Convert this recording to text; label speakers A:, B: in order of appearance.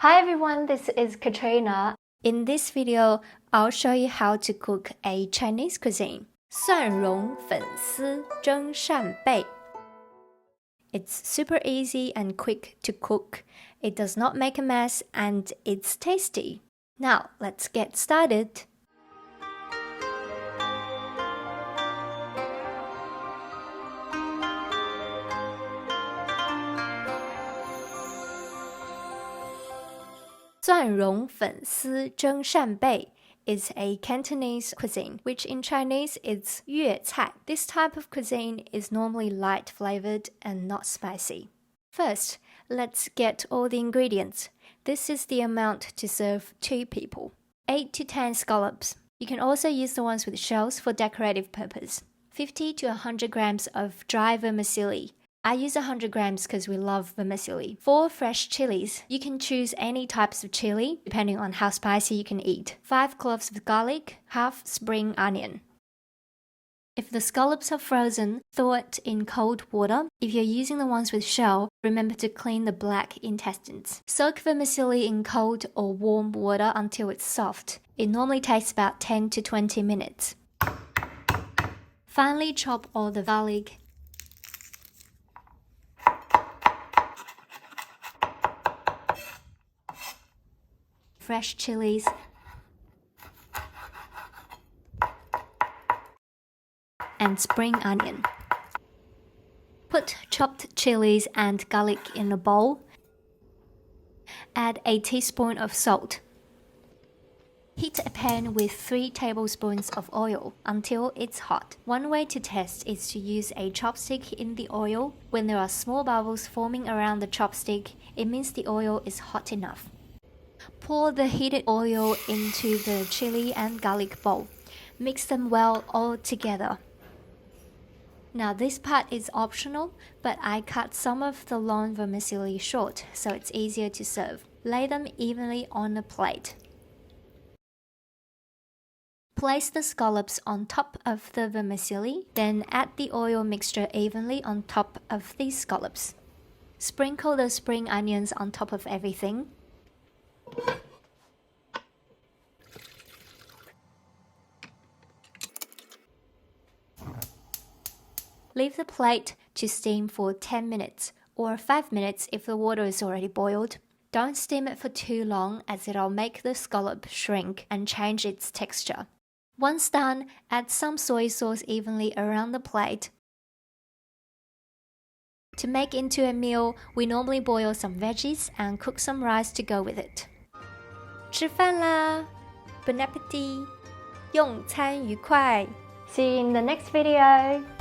A: Hi everyone, this is Katrina. In this video, I'll show you how to cook a Chinese cuisine. 蒜蓉粉丝蒸扇贝. It's super easy and quick to cook. It does not make a mess and it's tasty. Now, let's get started. Suan rong fen si zheng shan bei is a Cantonese cuisine, which in Chinese is yue cai. This type of cuisine is normally light flavored and not spicy. First, let's get all the ingredients. This is the amount to serve 2 people. 8 to 10 scallops. You can also use the ones with shells for decorative purpose. 50 to 100 grams of dry vermicelli. I use 100 grams because we love vermicelli. 4 fresh chilies. You can choose any types of chili, depending on how spicy you can eat. 5 cloves of garlic, half spring onion. If the scallops are frozen, thaw it in cold water. If you're using the ones with shell, remember to clean the black intestines. Soak vermicelli in cold or warm water until it's soft. It normally takes about 10 to 20 minutes. Finally, chop all the garlic, fresh chilies, and spring onion. Put chopped chilies and garlic in a bowl. Add a teaspoon of salt. Heat a pan with 3 tablespoons of oil until it's hot. One way to test is to use a chopstick in the oil. When there are small bubbles forming around the chopstick, it means the oil is hot enough. Pour the heated oil into the chili and garlic bowl. Mix them well all together. Now this part is optional, but I cut some of the long vermicelli short so it's easier to serve. Lay them evenly on a plate. Place the scallops on top of the vermicelli, then add the oil mixture evenly on top of these scallops. Sprinkle the spring onions on top of everything. Leave the plate to steam for 10 minutes or 5 minutes if the water is already boiled. Don't steam it for too long as it'll make the scallop shrink and change its texture. Once done, add some soy sauce evenly around the plate. To make into a meal, we normally boil some veggies and cook some rice to go with it. 吃饭啦! Bon appétit! 用餐愉快! See you in the next video!